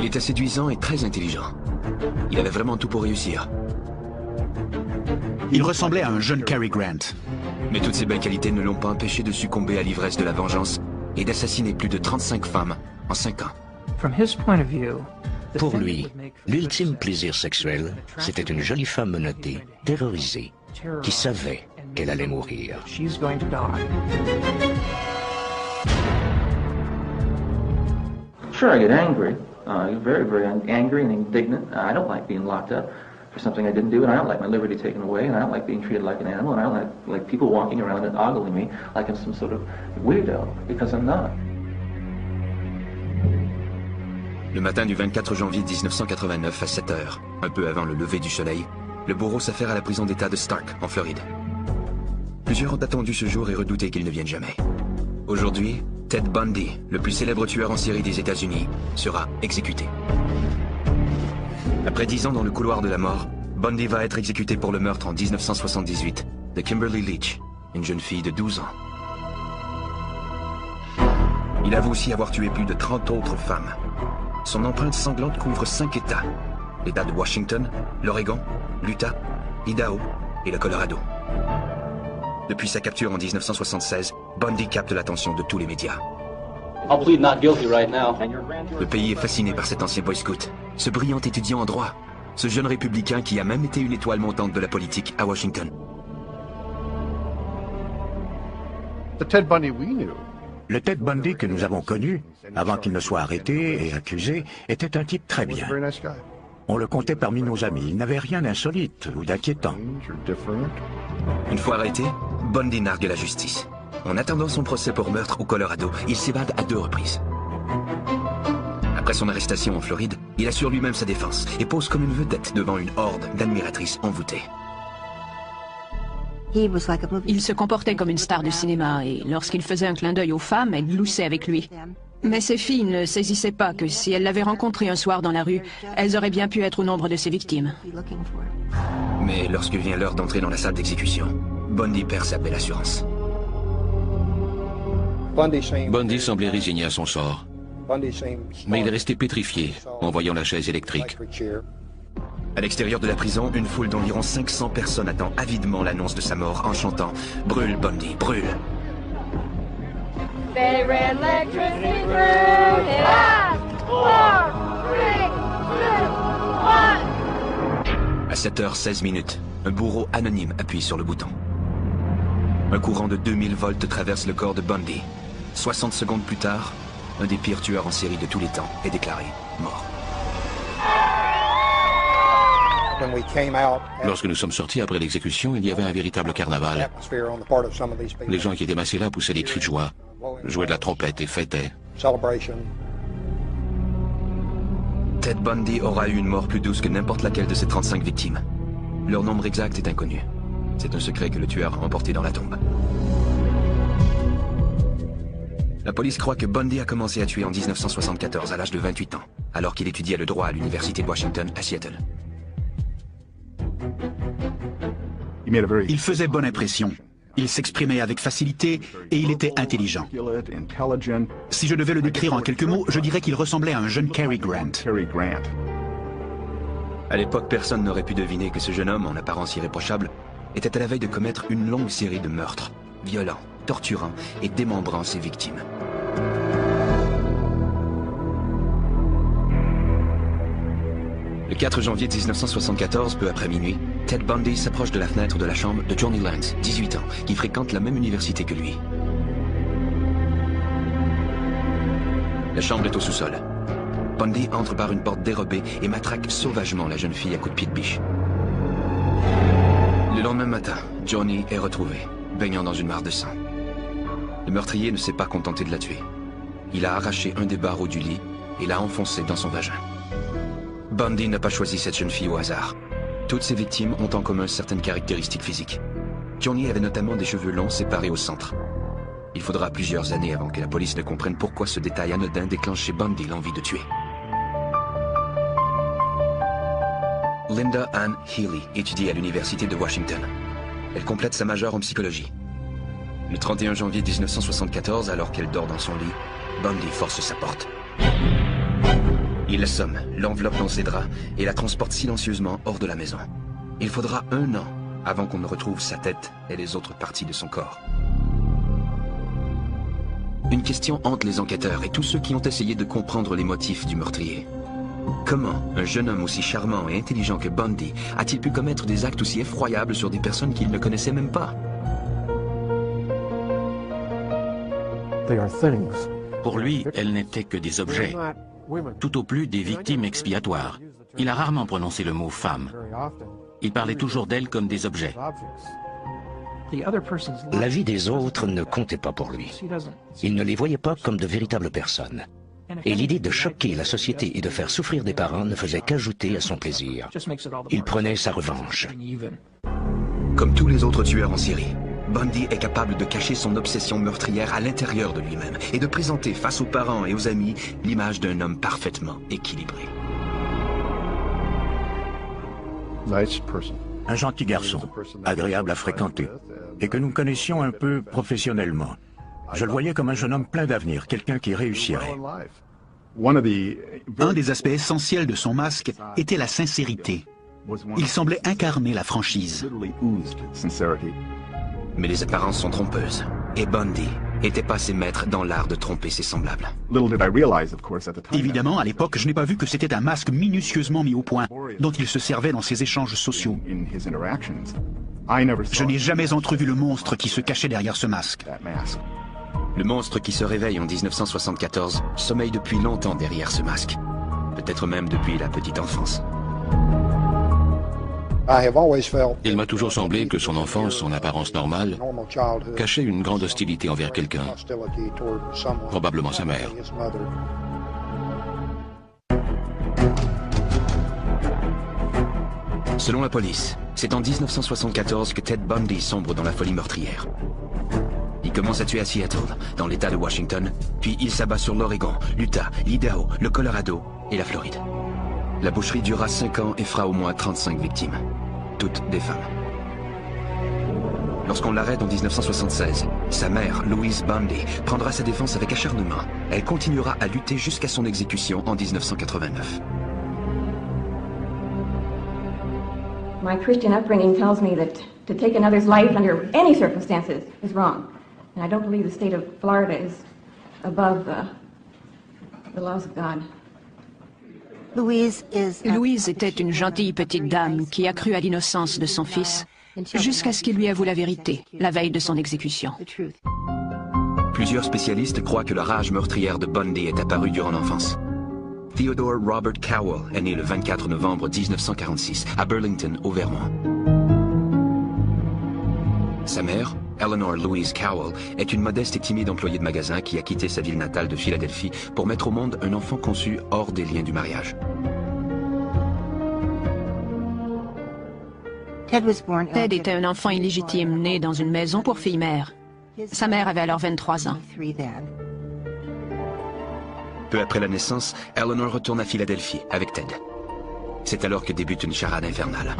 était séduisant et très intelligent. Il avait vraiment tout pour réussir. Il ressemblait à un jeune Cary Grant. Mais toutes ces belles qualités ne l'ont pas empêché de succomber à l'ivresse de la vengeance et d'assassiner plus de 35 femmes en 5 ans. Pour lui, l'ultime plaisir sexuel, c'était une jolie femme menottée, terrorisée, qui savait qu'elle allait mourir. Sure, I get angry. Very, very angry and indignant. I don't like being locked up for something I didn't do, and I don't like my liberty taken away, and I don't like being treated like an animal, and I don't like people walking around and ogling me like I'm some sort of weirdo, because I'm not. Le matin du 24 janvier 1989 à 7 heures, un peu avant le lever du soleil, le bourreau s'affaire à la prison d'État de Stark, en Floride. Plusieurs ont attendu ce jour et redouté qu'il ne vienne jamais. Aujourd'hui, Ted Bundy, le plus célèbre tueur en série des États-Unis, sera exécuté. Après 10 ans dans le couloir de la mort, Bundy va être exécuté pour le meurtre en 1978 de Kimberly Leach, une jeune fille de 12 ans. Il avoue aussi avoir tué plus de 30 autres femmes. Son empreinte sanglante couvre 5 États. L'État de Washington, l'Oregon, l'Utah, l'Idaho et le Colorado. Depuis sa capture en 1976, Bundy capte l'attention de tous les médias. I'll plead not guilty right now. Le pays est fasciné par cet ancien Boy Scout, ce brillant étudiant en droit, ce jeune républicain qui a même été une étoile montante de la politique à Washington. Le Ted Bundy que nous avons connu, avant qu'il ne soit arrêté et accusé, était un type très bien. On le comptait parmi nos amis. Il n'avait rien d'insolite ou d'inquiétant. Une fois arrêté, Bundy nargue la justice. En attendant son procès pour meurtre au Colorado, il s'évade à 2 reprises. Après son arrestation en Floride, il assure lui-même sa défense et pose comme une vedette devant une horde d'admiratrices envoûtées. Il se comportait comme une star du cinéma et lorsqu'il faisait un clin d'œil aux femmes, elles gloussaient avec lui. Mais ces filles ne saisissaient pas que si elles l'avaient rencontré un soir dans la rue, elles auraient bien pu être au nombre de ses victimes. Mais lorsque vient l'heure d'entrer dans la salle d'exécution, Bundy perd sa belle assurance. Bundy semblait résigné à son sort, mais il est resté pétrifié en voyant la chaise électrique. À l'extérieur de la prison, une foule d'environ 500 personnes attend avidement l'annonce de sa mort en chantant « Brûle, Bundy, brûle !» À 7h16, un bourreau anonyme appuie sur le bouton. Un courant de 2000 volts traverse le corps de Bundy. 60 secondes plus tard, un des pires tueurs en série de tous les temps est déclaré mort. Lorsque nous sommes sortis après l'exécution, il y avait un véritable carnaval. Les gens qui étaient massés là poussaient des cris de joie, jouaient de la trompette et fêtaient. Ted Bundy aura eu une mort plus douce que n'importe laquelle de ses 35 victimes. Leur nombre exact est inconnu. C'est un secret que le tueur a emporté dans la tombe. La police croit que Bundy a commencé à tuer en 1974 à l'âge de 28 ans, alors qu'il étudiait le droit à l'université de Washington à Seattle. Il faisait bonne impression. Il s'exprimait avec facilité et il était intelligent. Si je devais le décrire en quelques mots, je dirais qu'il ressemblait à un jeune Cary Grant. À l'époque, personne n'aurait pu deviner que ce jeune homme, en apparence irréprochable, était à la veille de commettre une longue série de meurtres, violents, torturant et démembrant ses victimes. Le 4 janvier 1974, peu après minuit, Ted Bundy s'approche de la fenêtre de la chambre de Johnny Lance, 18 ans, qui fréquente la même université que lui. La chambre est au sous-sol. Bundy entre par une porte dérobée et matraque sauvagement la jeune fille à coups de pied de biche. Le lendemain matin, Johnny est retrouvé, baignant dans une mare de sang. Le meurtrier ne s'est pas contenté de la tuer. Il a arraché un des barreaux du lit et l'a enfoncé dans son vagin. Bundy n'a pas choisi cette jeune fille au hasard. Toutes ses victimes ont en commun certaines caractéristiques physiques. Johnny avait notamment des cheveux longs séparés au centre. Il faudra plusieurs années avant que la police ne comprenne pourquoi ce détail anodin déclenche chez Bundy l'envie de tuer. Linda Ann Healy étudie à l'université de Washington. Elle complète sa majeure en psychologie. Le 31 janvier 1974, alors qu'elle dort dans son lit, Bundy force sa porte. Il l'assomme, l'enveloppe dans ses draps et la transporte silencieusement hors de la maison. Il faudra 1 an avant qu'on ne retrouve sa tête et les autres parties de son corps. Une question hante les enquêteurs et tous ceux qui ont essayé de comprendre les motifs du meurtrier. Comment un jeune homme aussi charmant et intelligent que Bundy a-t-il pu commettre des actes aussi effroyables sur des personnes qu'il ne connaissait même pas? Pour lui, elles n'étaient que des objets, tout au plus des victimes expiatoires. Il a rarement prononcé le mot « femme ». Il parlait toujours d'elles comme des objets. La vie des autres ne comptait pas pour lui. Il ne les voyait pas comme de véritables personnes. Et l'idée de choquer la société et de faire souffrir des parents ne faisait qu'ajouter à son plaisir. Il prenait sa revanche. Comme tous les autres tueurs en série, Bundy est capable de cacher son obsession meurtrière à l'intérieur de lui-même et de présenter face aux parents et aux amis l'image d'un homme parfaitement équilibré. Un gentil garçon, agréable à fréquenter, et que nous connaissions un peu professionnellement. Je le voyais comme un jeune homme plein d'avenir, quelqu'un qui réussirait. Un des aspects essentiels de son masque était la sincérité. Il semblait incarner la franchise. Mais les apparences sont trompeuses, et Bundy était passé maître dans l'art de tromper ses semblables. Évidemment, à l'époque, je n'ai pas vu que c'était un masque minutieusement mis au point, dont il se servait dans ses échanges sociaux. Je n'ai jamais entrevu le monstre qui se cachait derrière ce masque. Le monstre qui se réveille en 1974 sommeille depuis longtemps derrière ce masque. Peut-être même depuis la petite enfance. Il m'a toujours semblé que son enfance, son apparence normale, cachait une grande hostilité envers quelqu'un, probablement sa mère. Selon la police, c'est en 1974 que Ted Bundy sombre dans la folie meurtrière. Il commence à tuer à Seattle, dans l'État de Washington, puis il s'abat sur l'Oregon, l'Utah, l'Idaho, le Colorado et la Floride. La boucherie durera 5 ans et fera au moins 35 victimes, toutes des femmes. Lorsqu'on l'arrête en 1976, sa mère, Louise Bundy, prendra sa défense avec acharnement. Elle continuera à lutter jusqu'à son exécution en 1989. My Christian upbringing tells me that to take another's life under any circumstances is wrong. And I don't believe the state of Florida is above the laws of God. Louise était une gentille petite dame qui a cru à l'innocence de son fils jusqu'à ce qu'il lui avoue la vérité, la veille de son exécution. Plusieurs spécialistes croient que la rage meurtrière de Bundy est apparue durant l'enfance. Theodore Robert Cowell est né le 24 novembre 1946 à Burlington, au Vermont. Sa mère, Eleanor Louise Cowell, est une modeste et timide employée de magasin qui a quitté sa ville natale de Philadelphie pour mettre au monde un enfant conçu hors des liens du mariage. Ted était un enfant illégitime né dans une maison pour filles mères. Sa mère avait alors 23 ans. Peu après la naissance, Eleanor retourne à Philadelphie avec Ted. C'est alors que débute une charade infernale.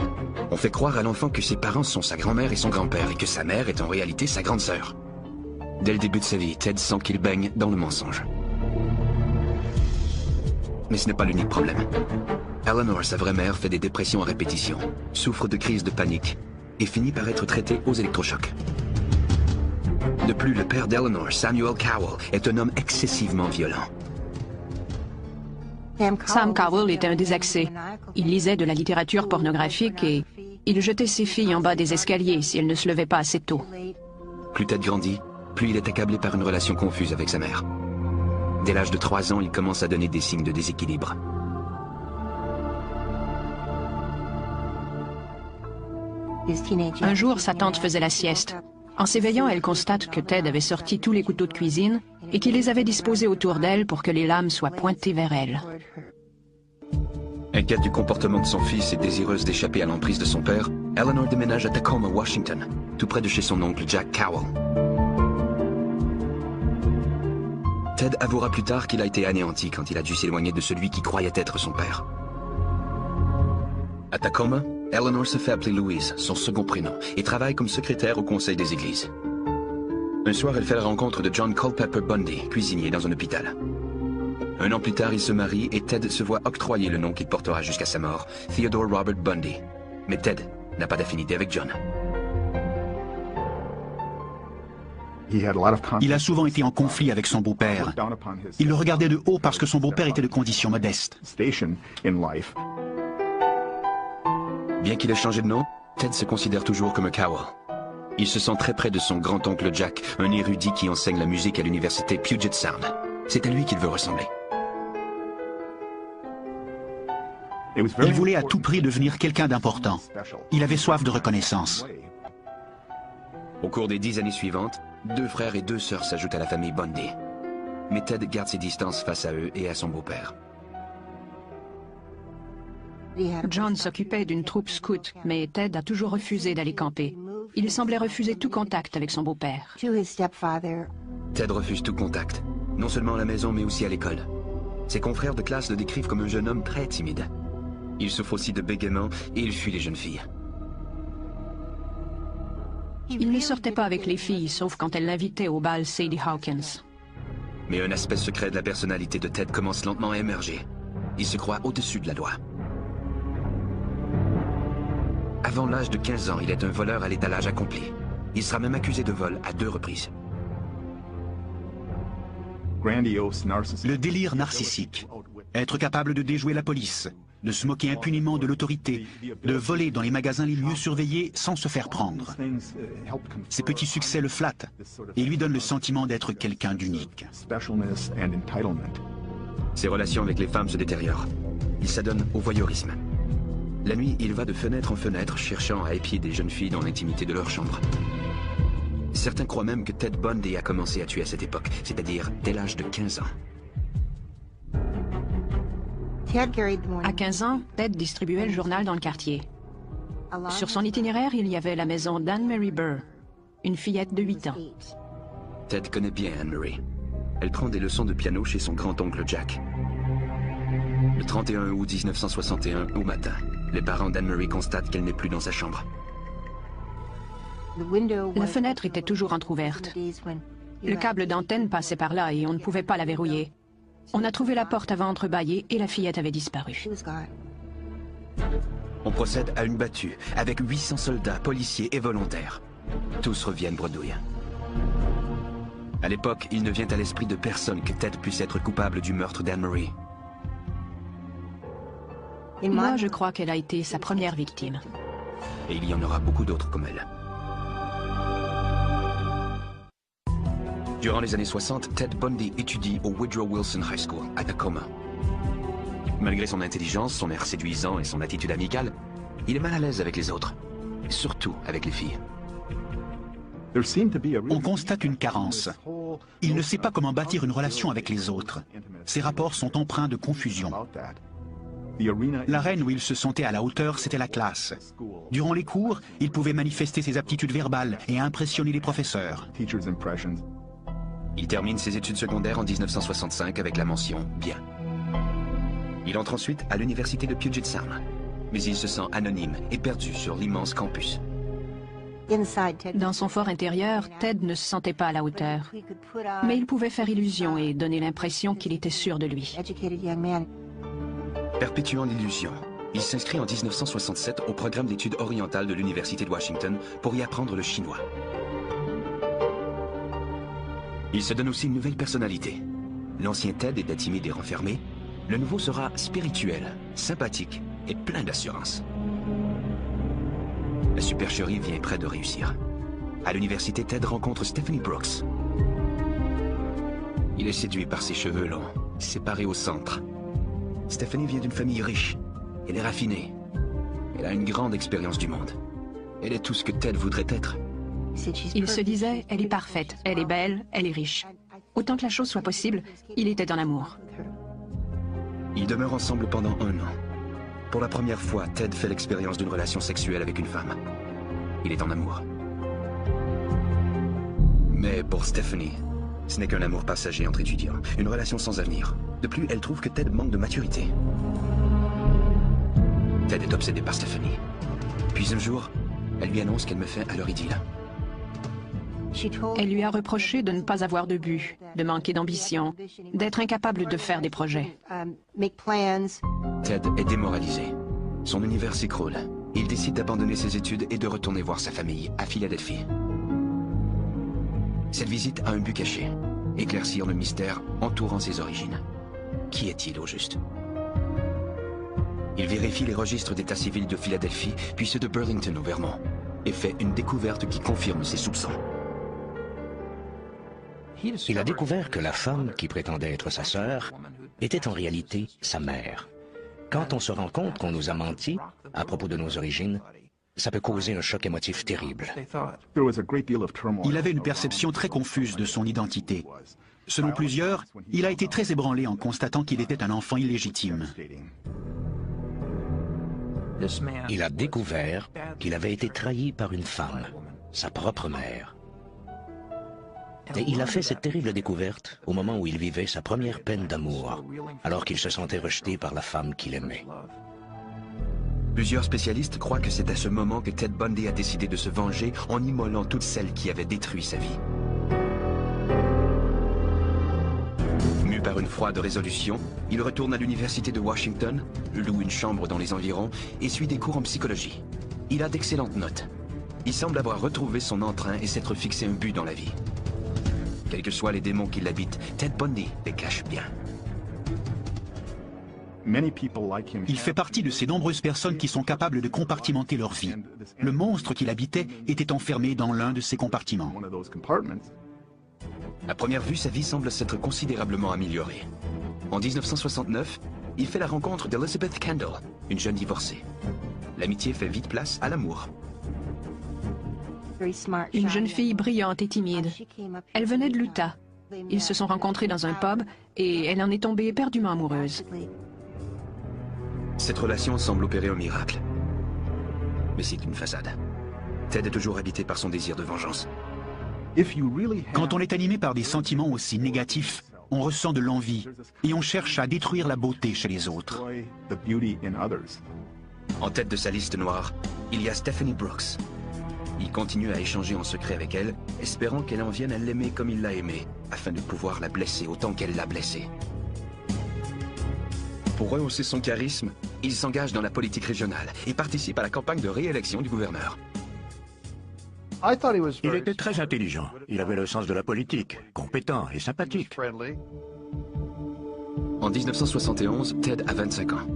On fait croire à l'enfant que ses parents sont sa grand-mère et son grand-père et que sa mère est en réalité sa grande sœur. Dès le début de sa vie, Ted sent qu'il baigne dans le mensonge. Mais ce n'est pas l'unique problème. Eleanor, sa vraie mère, fait des dépressions à répétition, souffre de crises de panique et finit par être traitée aux électrochocs. De plus, le père d'Eleanor, Samuel Cowell, est un homme excessivement violent. Sam Cowell était un désaxé. Il lisait de la littérature pornographique et il jetait ses filles en bas des escaliers si elles ne se levaient pas assez tôt. Plus Ted grandit, plus il est accablé par une relation confuse avec sa mère. Dès l'âge de 3 ans, il commence à donner des signes de déséquilibre. Un jour, sa tante faisait la sieste. En s'éveillant, elle constate que Ted avait sorti tous les couteaux de cuisine et qu'il les avait disposés autour d'elle pour que les lames soient pointées vers elle. Inquiète du comportement de son fils et désireuse d'échapper à l'emprise de son père, Eleanor déménage à Tacoma, Washington, tout près de chez son oncle Jack Cowell. Ted avouera plus tard qu'il a été anéanti quand il a dû s'éloigner de celui qui croyait être son père. À Tacoma, Eleanor se fait appeler Louise, son second prénom, et travaille comme secrétaire au conseil des églises. Un soir, elle fait la rencontre de John Culpeper Bundy, cuisinier dans un hôpital. Un an plus tard, il se marie et Ted se voit octroyer le nom qu'il portera jusqu'à sa mort, Theodore Robert Bundy. Mais Ted n'a pas d'affinité avec John. Il a souvent été en conflit avec son beau-père. Il le regardait de haut parce que son beau-père était de condition modeste. Bien qu'il ait changé de nom, Ted se considère toujours comme un Cowell. Il se sent très près de son grand-oncle Jack, un érudit qui enseigne la musique à l'université Puget Sound. C'est à lui qu'il veut ressembler. Il voulait à tout prix devenir quelqu'un d'important. Il avait soif de reconnaissance. Au cours des 10 années suivantes, 2 frères et 2 sœurs s'ajoutent à la famille Bundy. Mais Ted garde ses distances face à eux et à son beau-père. John s'occupait d'une troupe scout, mais Ted a toujours refusé d'aller camper. Il semblait refuser tout contact avec son beau-père. Ted refuse tout contact, non seulement à la maison mais aussi à l'école. Ses confrères de classe le décrivent comme un jeune homme très timide. Il souffre aussi de bégaiement et il fuit les jeunes filles. Il ne sortait pas avec les filles, sauf quand elles l'invitaient au bal Sadie Hawkins. Mais un aspect secret de la personnalité de Ted commence lentement à émerger. Il se croit au-dessus de la loi. Avant l'âge de 15 ans, il est un voleur à l'étalage accompli. Il sera même accusé de vol à 2 reprises. Le délire narcissique. Être capable de déjouer la police, de se moquer impunément de l'autorité, de voler dans les magasins les mieux surveillés sans se faire prendre. Ces petits succès le flattent et lui donnent le sentiment d'être quelqu'un d'unique. Ses relations avec les femmes se détériorent. Il s'adonne au voyeurisme. La nuit, il va de fenêtre en fenêtre cherchant à épier des jeunes filles dans l'intimité de leur chambre. Certains croient même que Ted Bundy a commencé à tuer à cette époque, c'est-à-dire dès l'âge de 15 ans. À 15 ans, Ted distribuait le journal dans le quartier. Sur son itinéraire, il y avait la maison d'Anne-Marie Burr, une fillette de 8 ans. Ted connaît bien Anne-Marie. Elle prend des leçons de piano chez son grand-oncle Jack. Le 31 août 1961, au matin, les parents d'Anne-Marie constatent qu'elle n'est plus dans sa chambre. La fenêtre était toujours entrouverte. Le câble d'antenne passait par là et on ne pouvait pas la verrouiller. On a trouvé la porte avant entrebâillée et la fillette avait disparu. On procède à une battue avec 800 soldats, policiers et volontaires. Tous reviennent bredouille. À l'époque, il ne vient à l'esprit de personne que Ted puisse être coupable du meurtre d'Anne-Marie. Moi, je crois qu'elle a été sa première victime. Et il y en aura beaucoup d'autres comme elle. Durant les années 60, Ted Bundy étudie au Woodrow Wilson High School à Tacoma. Malgré son intelligence, son air séduisant et son attitude amicale, il est mal à l'aise avec les autres, surtout avec les filles. On constate une carence. Il ne sait pas comment bâtir une relation avec les autres. Ses rapports sont empreints de confusion. L'arène où il se sentait à la hauteur, c'était la classe. Durant les cours, il pouvait manifester ses aptitudes verbales et impressionner les professeurs. Il termine ses études secondaires en 1965 avec la mention « Bien ». Il entre ensuite à l'université de Puget Sound, mais il se sent anonyme et perdu sur l'immense campus. Dans son fort intérieur, Ted ne se sentait pas à la hauteur. Mais il pouvait faire illusion et donner l'impression qu'il était sûr de lui. Perpétuant l'illusion, il s'inscrit en 1967 au programme d'études orientales de l'Université de Washington pour y apprendre le chinois. Il se donne aussi une nouvelle personnalité. L'ancien Ted était timide et renfermé. Le nouveau sera spirituel, sympathique et plein d'assurance. La supercherie vient près de réussir. À l'université, Ted rencontre Stephanie Brooks. Il est séduit par ses cheveux longs, séparés au centre. Stephanie vient d'une famille riche. Elle est raffinée. Elle a une grande expérience du monde. Elle est tout ce que Ted voudrait être. Il se disait, elle est parfaite, elle est belle, elle est riche. Autant que la chose soit possible, il était en amour. Ils demeurent ensemble pendant 1 an. Pour la première fois, Ted fait l'expérience d'une relation sexuelle avec une femme. Il est en amour. Mais pour Stephanie, ce n'est qu'un amour passager entre étudiants, une relation sans avenir. De plus, elle trouve que Ted manque de maturité. Ted est obsédé par Stephanie. Puis un jour, elle lui annonce qu'elle met fin à leur idylle. Elle lui a reproché de ne pas avoir de but, de manquer d'ambition, d'être incapable de faire des projets. Ted est démoralisé. Son univers s'écroule. Il décide d'abandonner ses études et de retourner voir sa famille à Philadelphie. Cette visite a un but caché, éclaircir le mystère entourant ses origines. Qui est-il au juste? Il vérifie les registres d'état civil de Philadelphie, puis ceux de Burlington au Vermont, et fait une découverte qui confirme ses soupçons. Il a découvert que la femme qui prétendait être sa sœur était en réalité sa mère. Quand on se rend compte qu'on nous a menti à propos de nos origines, ça peut causer un choc émotif terrible. Il avait une perception très confuse de son identité. Selon plusieurs, il a été très ébranlé en constatant qu'il était un enfant illégitime. Il a découvert qu'il avait été trahi par une femme, sa propre mère. Et il a fait cette terrible découverte au moment où il vivait sa première peine d'amour, alors qu'il se sentait rejeté par la femme qu'il aimait. Plusieurs spécialistes croient que c'est à ce moment que Ted Bundy a décidé de se venger en immolant toutes celles qui avaient détruit sa vie. Mu par une froide résolution, il retourne à l'université de Washington, loue une chambre dans les environs et suit des cours en psychologie. Il a d'excellentes notes. Il semble avoir retrouvé son entrain et s'être fixé un but dans la vie. Quels que soient les démons qui l'habitent, Ted Bundy les cache bien. Il fait partie de ces nombreuses personnes qui sont capables de compartimenter leur vie. Le monstre qu'il habitait était enfermé dans l'un de ces compartiments. À première vue, sa vie semble s'être considérablement améliorée. En 1969, il fait la rencontre d'Elizabeth Kendall, une jeune divorcée. L'amitié fait vite place à l'amour. Une jeune fille brillante et timide. Elle venait de l'Utah. Ils se sont rencontrés dans un pub et elle en est tombée éperdument amoureuse. Cette relation semble opérer un miracle. Mais c'est une façade. Ted est toujours habité par son désir de vengeance. Quand on est animé par des sentiments aussi négatifs, on ressent de l'envie et on cherche à détruire la beauté chez les autres. En tête de sa liste noire, il y a Stephanie Brooks. Il continue à échanger en secret avec elle, espérant qu'elle en vienne à l'aimer comme il l'a aimé, afin de pouvoir la blesser autant qu'elle l'a blessé. Pour rehausser son charisme, il s'engage dans la politique régionale et participe à la campagne de réélection du gouverneur. Il était très intelligent. Il avait le sens de la politique, compétent et sympathique. En 1971, Ted a 25 ans.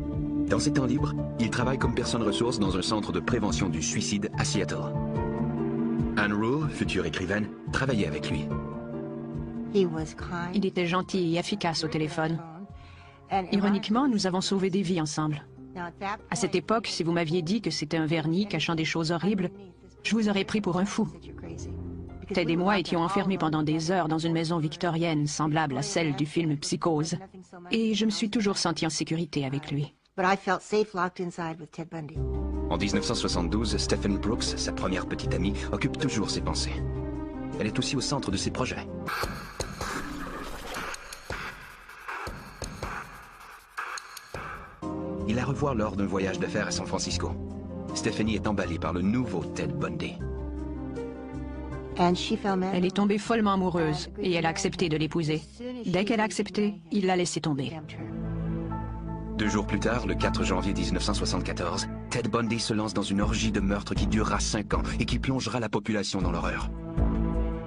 Dans ses temps libres, il travaille comme personne ressource dans un centre de prévention du suicide à Seattle. Anne Rule, future écrivaine, travaillait avec lui. Il était gentil et efficace au téléphone. Ironiquement, nous avons sauvé des vies ensemble. À cette époque, si vous m'aviez dit que c'était un vernis cachant des choses horribles, je vous aurais pris pour un fou. Ted et moi étions enfermés pendant des heures dans une maison victorienne semblable à celle du film Psychose. Et je me suis toujours senti en sécurité avec lui. En 1972, Stephanie Brooks, sa première petite amie, occupe toujours ses pensées. Elle est aussi au centre de ses projets. Il la revoit lors d'un voyage d'affaires à San Francisco. Stephanie est emballée par le nouveau Ted Bundy. Elle est tombée follement amoureuse et elle a accepté de l'épouser. Dès qu'elle a accepté, il l'a laissé tomber. 2 jours plus tard, le 4 janvier 1974, Ted Bundy se lance dans une orgie de meurtre qui durera 5 ans et qui plongera la population dans l'horreur.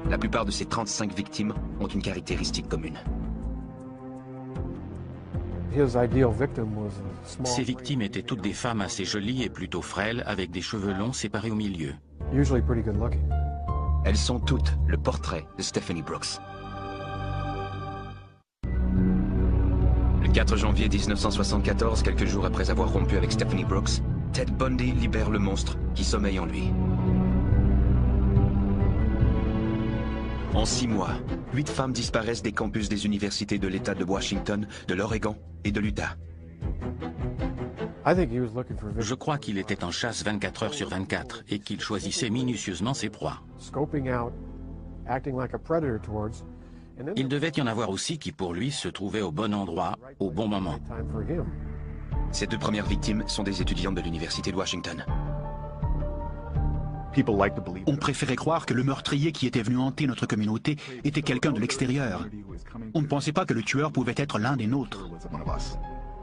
La plupart de ces 35 victimes ont une caractéristique commune. Ses victimes étaient toutes des femmes assez jolies et plutôt frêles, avec des cheveux longs séparés au milieu. Elles sont toutes le portrait de Stephanie Brooks. Le 4 janvier 1974, quelques jours après avoir rompu avec Stephanie Brooks, Ted Bundy libère le monstre qui sommeille en lui. En 6 mois, 8 femmes disparaissent des campus des universités de l'État de Washington, de l'Oregon et de l'Utah. Je crois qu'il était en chasse 24 heures sur 24 et qu'il choisissait minutieusement ses proies. Il devait y en avoir aussi qui, pour lui, se trouvaient au bon endroit, au bon moment. Ces 2 premières victimes sont des étudiantes de l'université de Washington. On préférait croire que le meurtrier qui était venu hanter notre communauté était quelqu'un de l'extérieur. On ne pensait pas que le tueur pouvait être l'un des nôtres.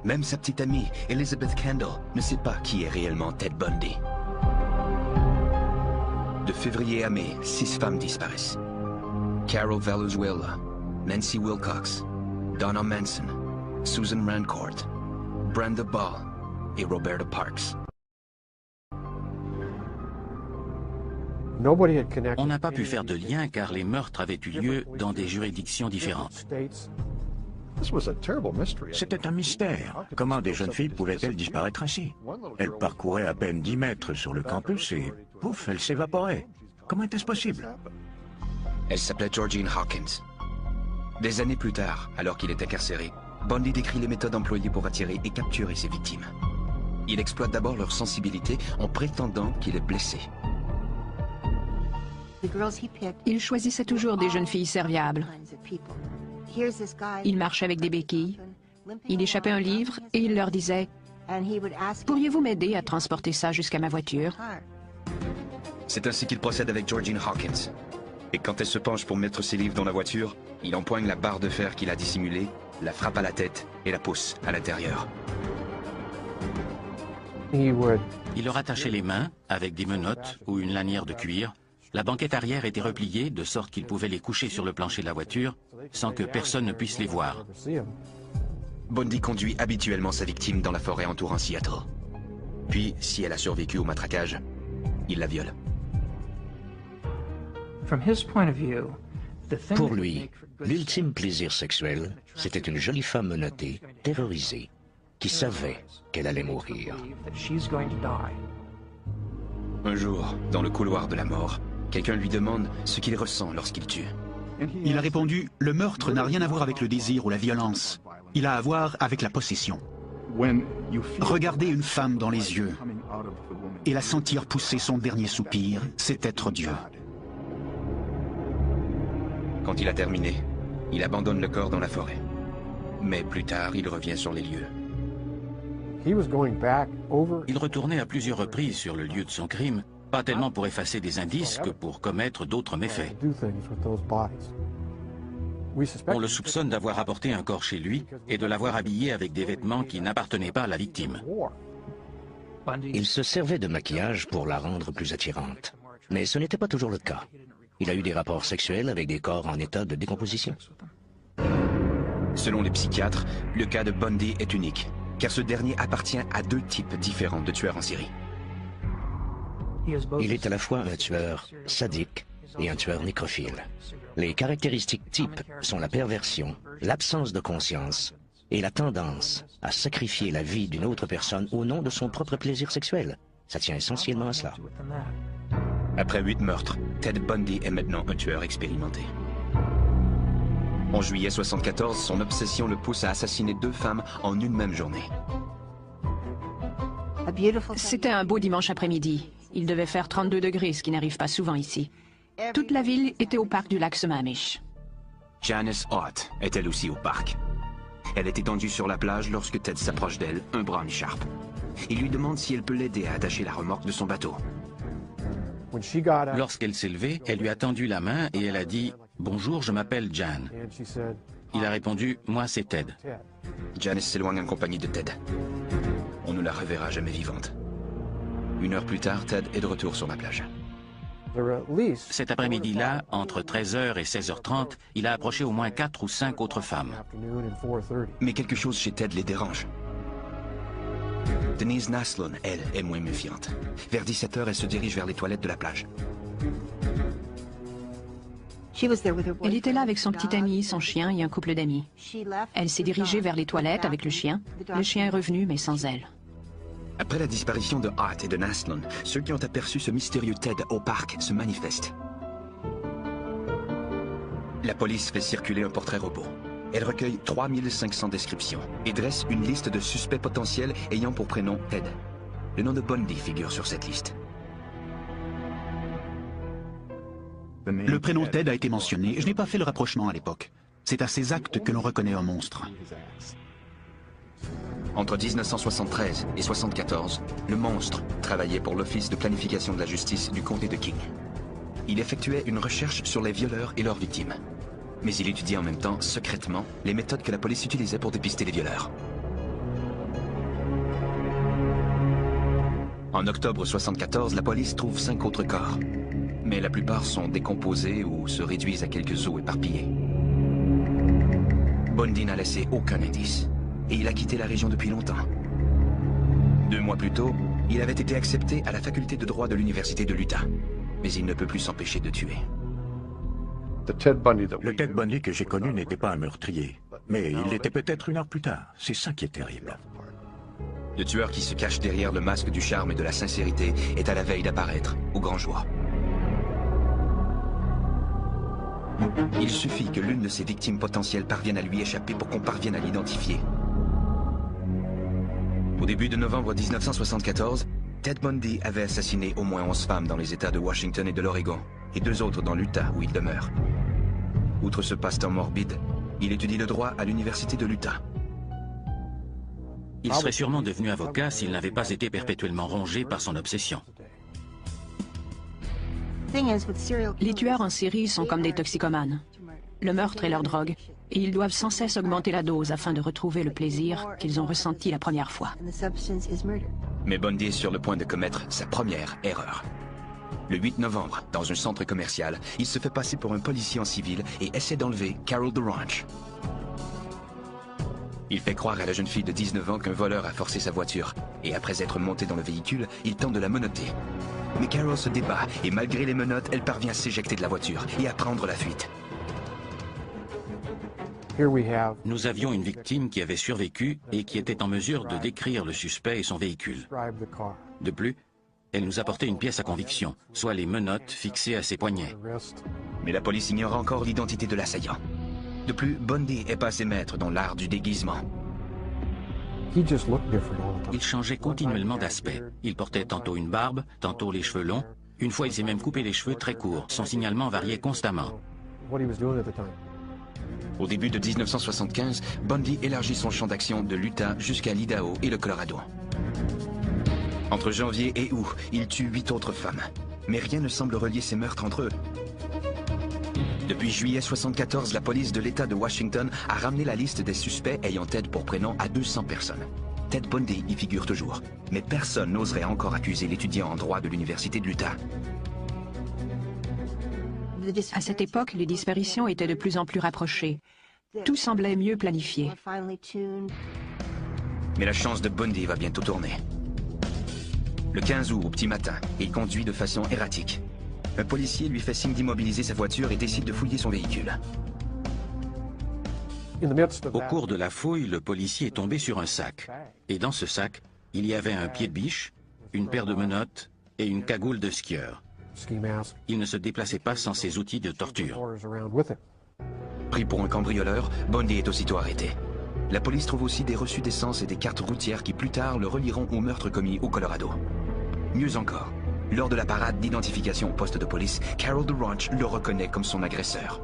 Même sa petite amie, Elizabeth Kendall, ne sait pas qui est réellement Ted Bundy. De février à mai, 6 femmes disparaissent. Carol Valenzuela, Nancy Wilcox, Donna Manson, Susan Rancourt, Brenda Ball et Roberta Parks. On n'a pas pu faire de lien car les meurtres avaient eu lieu dans des juridictions différentes. C'était un mystère. Comment des jeunes filles pouvaient-elles disparaître ainsi? Elles parcouraient à peine 10 mètres sur le campus et, pouf, elles s'évaporaient. Comment était-ce possible? Elle s'appelait Georgine Hawkins. Des années plus tard, alors qu'il est incarcéré, Bundy décrit les méthodes employées pour attirer et capturer ses victimes. Il exploite d'abord leur sensibilité en prétendant qu'il est blessé. Il choisissait toujours des jeunes filles serviables. Il marchait avec des béquilles. Il échappait un livre et il leur disait « Pourriez-vous m'aider à transporter ça jusqu'à ma voiture ?» C'est ainsi qu'il procède avec Georgine Hawkins. Et quand elle se penche pour mettre ses livres dans la voiture, il empoigne la barre de fer qu'il a dissimulée, la frappe à la tête et la pousse à l'intérieur. Il leur attachait les mains avec des menottes ou une lanière de cuir. La banquette arrière était repliée de sorte qu'il pouvait les coucher sur le plancher de la voiture sans que personne ne puisse les voir. Bundy conduit habituellement sa victime dans la forêt entourant Seattle. Puis, si elle a survécu au matraquage, il la viole. Pour lui, l'ultime plaisir sexuel, c'était une jolie femme menottée, terrorisée, qui savait qu'elle allait mourir. Un jour, dans le couloir de la mort, quelqu'un lui demande ce qu'il ressent lorsqu'il tue. Il a répondu « Le meurtre n'a rien à voir avec le désir ou la violence. Il a à voir avec la possession. Regarder une femme dans les yeux et la sentir pousser son dernier soupir, c'est être Dieu. » Quand il a terminé, il abandonne le corps dans la forêt. Mais plus tard, il revient sur les lieux. Il retournait à plusieurs reprises sur le lieu de son crime, pas tellement pour effacer des indices que pour commettre d'autres méfaits. On le soupçonne d'avoir apporté un corps chez lui et de l'avoir habillé avec des vêtements qui n'appartenaient pas à la victime. Il se servait de maquillage pour la rendre plus attirante. Mais ce n'était pas toujours le cas. Il a eu des rapports sexuels avec des corps en état de décomposition. Selon les psychiatres, le cas de Bundy est unique, car ce dernier appartient à 2 types différents de tueurs en série. Il est à la fois un tueur sadique et un tueur nécrophile. Les caractéristiques types sont la perversion, l'absence de conscience et la tendance à sacrifier la vie d'une autre personne au nom de son propre plaisir sexuel. Ça tient essentiellement à cela. Après 8 meurtres, Ted Bundy est maintenant un tueur expérimenté. En juillet 1974, son obsession le pousse à assassiner 2 femmes en une même journée. C'était un beau dimanche après-midi. Il devait faire 32 degrés, ce qui n'arrive pas souvent ici. Toute la ville était au parc du lac Sammamish. Janice Ott est elle aussi au parc. Elle est étendue sur la plage lorsque Ted s'approche d'elle, un bras en écharpe. Il lui demande si elle peut l'aider à attacher la remorque de son bateau. Lorsqu'elle s'est levée, elle lui a tendu la main et elle a dit « Bonjour, je m'appelle Jan ». Il a répondu « Moi, c'est Ted ». Janice s'éloigne en compagnie de Ted. On ne la reverra jamais vivante. 1 heure plus tard, Ted est de retour sur la plage. Cet après-midi-là, entre 13h et 16h30, il a approché au moins 4 ou 5 autres femmes. Mais quelque chose chez Ted les dérange. Denise Naslund, elle, est moins méfiante. Vers 17h, elle se dirige vers les toilettes de la plage. Elle était là avec son petit ami, son chien et un couple d'amis. Elle s'est dirigée vers les toilettes avec le chien. Le chien est revenu, mais sans elle. Après la disparition de Hart et de Naslund, ceux qui ont aperçu ce mystérieux Ted au parc se manifestent. La police fait circuler un portrait robot. Elle recueille 3500 descriptions et dresse une liste de suspects potentiels ayant pour prénom Ted. Le nom de Bundy figure sur cette liste. Le prénom Ted a été mentionné. Je n'ai pas fait le rapprochement à l'époque. C'est à ses actes que l'on reconnaît un monstre. Entre 1973 et 1974, le monstre travaillait pour l'Office de planification de la justice du comté de King. Il effectuait une recherche sur les violeurs et leurs victimes. Mais il étudiait en même temps, secrètement, les méthodes que la police utilisait pour dépister les violeurs. En octobre 1974, la police trouve 5 autres corps. Mais la plupart sont décomposés ou se réduisent à quelques os éparpillés. Bundy n'a laissé aucun indice. Et il a quitté la région depuis longtemps. 2 mois plus tôt, il avait été accepté à la faculté de droit de l'université de l'Utah. Mais il ne peut plus s'empêcher de tuer. Le Ted Bundy que j'ai connu n'était pas un meurtrier. Mais il l'était peut-être 1 heure plus tard. C'est ça qui est terrible. Le tueur qui se cache derrière le masque du charme et de la sincérité est à la veille d'apparaître, au grand jour. Il suffit que l'une de ses victimes potentielles parvienne à lui échapper pour qu'on parvienne à l'identifier. Au début de novembre 1974, Ted Bundy avait assassiné au moins 11 femmes dans les États de Washington et de l'Oregon, et 2 autres dans l'Utah où il demeure. Outre ce passe-temps morbide, il étudie le droit à l'université de l'Utah. Il serait sûrement devenu avocat s'il n'avait pas été perpétuellement rongé par son obsession. Les tueurs en série sont comme des toxicomanes. Le meurtre est leur drogue, et ils doivent sans cesse augmenter la dose afin de retrouver le plaisir qu'ils ont ressenti la première fois. Mais Bundy est sur le point de commettre sa première erreur. Le 8 novembre, dans un centre commercial, il se fait passer pour un policier en civil et essaie d'enlever Carol DeRanch. Il fait croire à la jeune fille de 19 ans qu'un voleur a forcé sa voiture, et après être monté dans le véhicule, il tente de la menotter. Mais Carol se débat, et malgré les menottes, elle parvient à s'éjecter de la voiture et à prendre la fuite. Nous avions une victime qui avait survécu et qui était en mesure de décrire le suspect et son véhicule. De plus, elle nous apportait une pièce à conviction, soit les menottes fixées à ses poignets. Mais la police ignore encore l'identité de l'assaillant. De plus, Bundy est passé maître dans l'art du déguisement. Il changeait continuellement d'aspect. Il portait tantôt une barbe, tantôt les cheveux longs. Une fois, il s'est même coupé les cheveux très courts. Son signalement variait constamment. Au début de 1975, Bundy élargit son champ d'action de l'Utah jusqu'à l'Idaho et le Colorado. Entre janvier et août, il tue 8 autres femmes. Mais rien ne semble relier ces meurtres entre eux. Depuis juillet 1974, la police de l'État de Washington a ramené la liste des suspects ayant Ted pour prénom à 200 personnes. Ted Bundy y figure toujours, mais personne n'oserait encore accuser l'étudiant en droit de l'université de l'Utah. À cette époque, les disparitions étaient de plus en plus rapprochées. Tout semblait mieux planifié. Mais la chance de Bundy va bientôt tourner. Le 15 août, au petit matin, il conduit de façon erratique. Un policier lui fait signe d'immobiliser sa voiture et décide de fouiller son véhicule. Au cours de la fouille, le policier est tombé sur un sac. Et dans ce sac, il y avait un pied de biche, une paire de menottes et une cagoule de skieur. Il ne se déplaçait pas sans ses outils de torture. Pris pour un cambrioleur, Bundy est aussitôt arrêté. La police trouve aussi des reçus d'essence et des cartes routières qui plus tard le relieront au meurtre commis au Colorado. Mieux encore, lors de la parade d'identification au poste de police, Carol DeRanch le reconnaît comme son agresseur.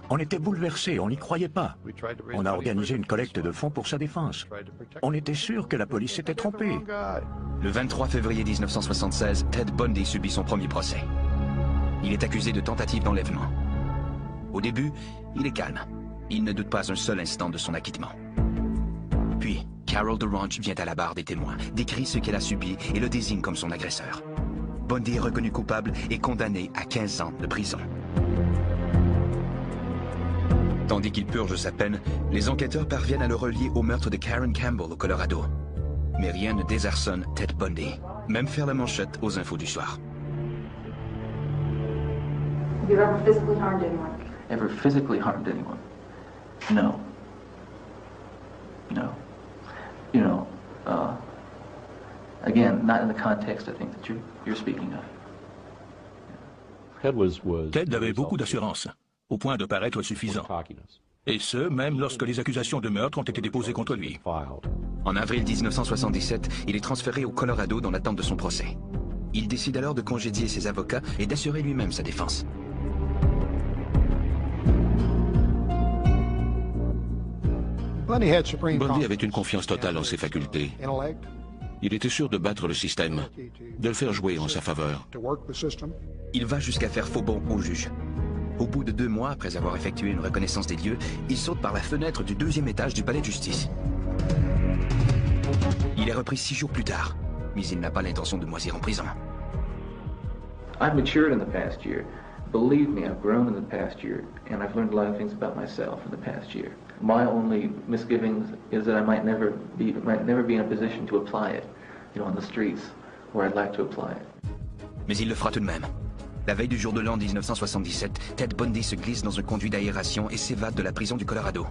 On était bouleversés, on n'y croyait pas. On a organisé une collecte de fonds pour sa défense. On était sûr que la police s'était trompée. Le 23 février 1976, Ted Bundy subit son premier procès. Il est accusé de tentative d'enlèvement. Au début, il est calme. Il ne doute pas un seul instant de son acquittement. Puis, Carol DeRanch vient à la barre des témoins, décrit ce qu'elle a subi et le désigne comme son agresseur. Bundy est reconnu coupable et condamné à 15 ans de prison. Tandis qu'il purge sa peine, les enquêteurs parviennent à le relier au meurtre de Karen Campbell au Colorado. Mais rien ne désarçonne Ted Bundy, même faire la manchette aux infos du soir. Have you ever physically harmed anyone? Ever physically harmed anyone? No. No. You know, again, not in the context, I think, that you're speaking of. Ted avait beaucoup d'assurance, au point de paraître suffisant. Et ce, même lorsque les accusations de meurtre ont été déposées contre lui. En avril 1977, il est transféré au Colorado dans l'attente de son procès. Il décide alors de congédier ses avocats et d'assurer lui-même sa défense. Bundy avait une confiance totale en ses facultés. Il était sûr de battre le système, de le faire jouer en sa faveur. Il va jusqu'à faire faux bond au juge. Au bout de 2 mois, après avoir effectué une reconnaissance des lieux, il saute par la fenêtre du 2e étage du palais de justice. Il est repris 6 jours plus tard, mais il n'a pas l'intention de moisir en prison. I've matured in the past year. Believe me, I've grown in the past year, and I've learned a lot of things about myself in the past year. My only misgivings is that I might never be in a position to apply it, on the streets where I'd like to apply it. Mais il le fera tout de même. La veille du jour de l'an 1977, Ted Bundy se glisse dans un conduit d'aération et s'évade de la prison du Colorado.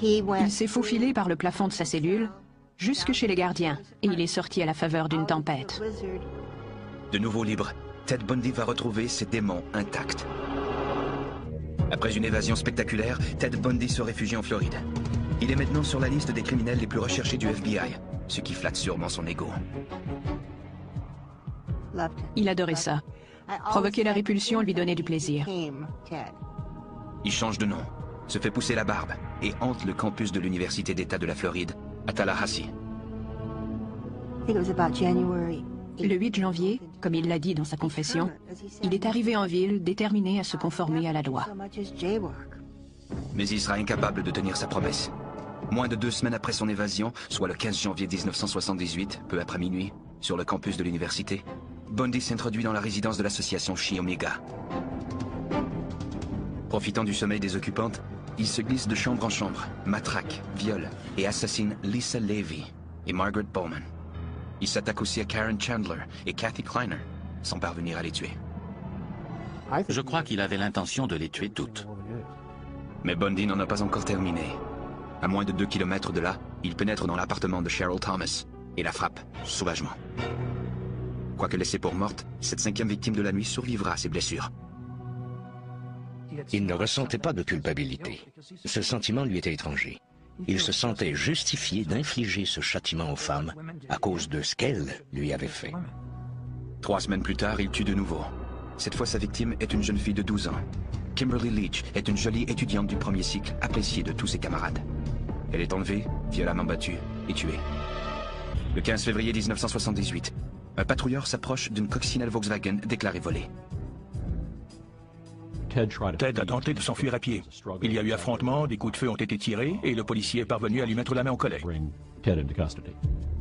Il s'est faufilé par le plafond de sa cellule jusque chez les gardiens et il est sorti à la faveur d'une tempête. De nouveau libre, Ted Bundy va retrouver ses démons intacts. Après une évasion spectaculaire, Ted Bundy se réfugie en Floride. Il est maintenant sur la liste des criminels les plus recherchés du FBI, ce qui flatte sûrement son ego. Il adorait ça. Provoquer la répulsion lui donnait du plaisir. Il change de nom, se fait pousser la barbe et hante le campus de l'Université d'État de la Floride, à Tallahassee. Le 8 janvier, comme il l'a dit dans sa confession, il est arrivé en ville déterminé à se conformer à la loi. Mais il sera incapable de tenir sa promesse. Moins de 2 semaines après son évasion, soit le 15 janvier 1978, peu après minuit, sur le campus de l'université, Bundy s'introduit dans la résidence de l'association Chi Omega. Profitant du sommeil des occupantes, il se glisse de chambre en chambre, matraque, viole et assassine Lisa Levy et Margaret Bowman. Il s'attaque aussi à Karen Chandler et Kathy Kleiner, sans parvenir à les tuer. Je crois qu'il avait l'intention de les tuer toutes. Mais Bundy n'en a pas encore terminé. À moins de 2 kilomètres de là, il pénètre dans l'appartement de Cheryl Thomas et la frappe sauvagement. Quoique laissée pour morte, cette 5e victime de la nuit survivra à ses blessures. Il ne ressentait pas de culpabilité. Ce sentiment lui était étranger. Il se sentait justifié d'infliger ce châtiment aux femmes à cause de ce qu'elles lui avaient fait. 3 semaines plus tard, il tue de nouveau. Cette fois, sa victime est une jeune fille de 12 ans. Kimberly Leach est une jolie étudiante du 1er cycle, appréciée de tous ses camarades. Elle est enlevée, violemment battue et tuée. Le 15 février 1978, un patrouilleur s'approche d'une coccinelle Volkswagen déclarée volée. Ted a tenté de s'enfuir à pied. Il y a eu affrontement, des coups de feu ont été tirés et le policier est parvenu à lui mettre la main au collet.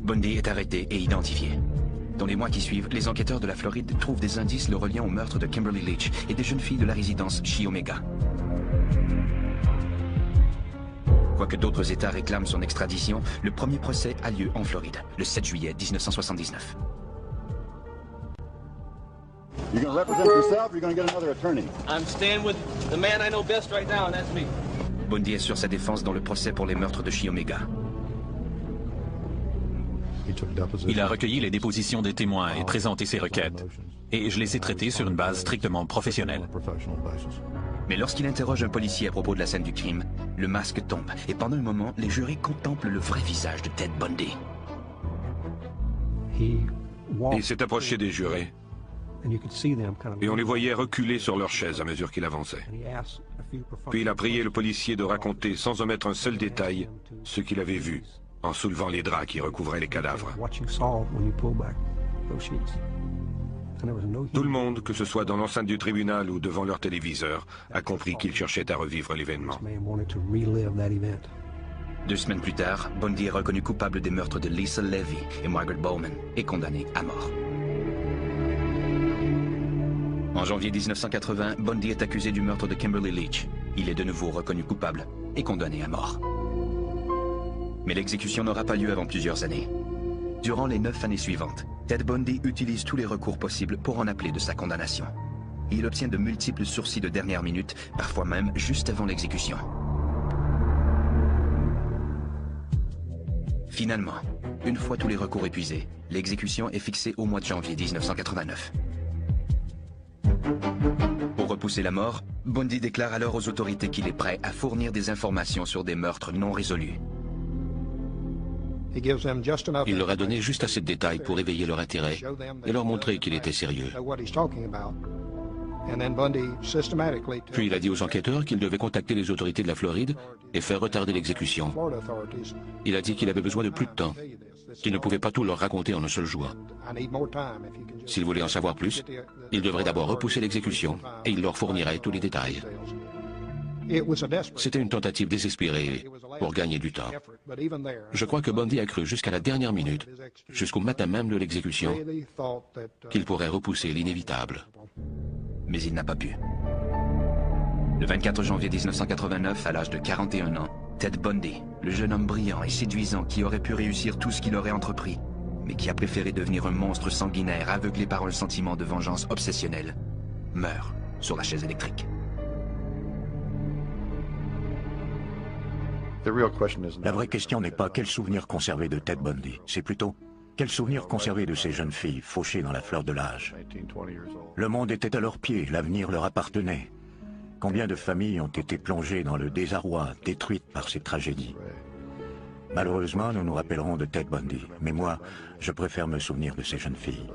Bundy est arrêté et identifié. Dans les mois qui suivent, les enquêteurs de la Floride trouvent des indices le reliant au meurtre de Kimberly Leach et des jeunes filles de la résidence Chi Omega. Quoique d'autres États réclament son extradition, le premier procès a lieu en Floride, le 7 juillet 1979. You're going to represent yourself, or you're going to get another attorney? I'm staying with the man I know best right now, and that's me. Bundy assure sa défense dans le procès pour les meurtres de Chi Omega. Il a recueilli les dépositions des témoins et présenté ses requêtes. Et je les ai traitées sur une base strictement professionnelle. Mais lorsqu'il interroge un policier à propos de la scène du crime, le masque tombe et pendant un moment, les jurés contemplent le vrai visage de Ted Bundy. Il s'est approché des jurés. Et on les voyait reculer sur leurs chaises à mesure qu'il avançait. Puis il a prié le policier de raconter sans omettre un seul détail ce qu'il avait vu en soulevant les draps qui recouvraient les cadavres. Tout le monde, que ce soit dans l'enceinte du tribunal ou devant leur téléviseur, a compris qu'il cherchait à revivre l'événement. 2 semaines plus tard, Bundy est reconnu coupable des meurtres de Lisa Levy et Margaret Bowman et condamné à mort. En janvier 1980, Bundy est accusé du meurtre de Kimberly Leach. Il est de nouveau reconnu coupable et condamné à mort. Mais l'exécution n'aura pas lieu avant plusieurs années. Durant les 9 années suivantes, Ted Bundy utilise tous les recours possibles pour en appeler de sa condamnation. Il obtient de multiples sursis de dernière minute, parfois même juste avant l'exécution. Finalement, une fois tous les recours épuisés, l'exécution est fixée au mois de janvier 1989. Pour repousser la mort, Bundy déclare alors aux autorités qu'il est prêt à fournir des informations sur des meurtres non résolus. Il leur a donné juste assez de détails pour éveiller leur intérêt et leur montrer qu'il était sérieux. Puis il a dit aux enquêteurs qu'ils devaient contacter les autorités de la Floride et faire retarder l'exécution. Il a dit qu'il avait besoin de plus de temps, qu'il ne pouvait pas tout leur raconter en un seul jour. S'il voulait en savoir plus, il devrait d'abord repousser l'exécution et il leur fournirait tous les détails. C'était une tentative désespérée pour gagner du temps. Je crois que Bundy a cru jusqu'à la dernière minute, jusqu'au matin même de l'exécution, qu'il pourrait repousser l'inévitable. Mais il n'a pas pu. Le 24 janvier 1989, à l'âge de 41 ans, Ted Bundy, le jeune homme brillant et séduisant qui aurait pu réussir tout ce qu'il aurait entrepris, mais qui a préféré devenir un monstre sanguinaire aveuglé par un sentiment de vengeance obsessionnelle, meurt sur la chaise électrique. La vraie question n'est pas quel souvenir conserver de Ted Bundy, c'est plutôt quel souvenir conserver de ces jeunes filles fauchées dans la fleur de l'âge. Le monde était à leurs pieds, l'avenir leur appartenait. Combien de familles ont été plongées dans le désarroi, détruites par ces tragédies. Malheureusement, nous nous rappellerons de Ted Bundy, mais moi, je préfère me souvenir de ces jeunes filles.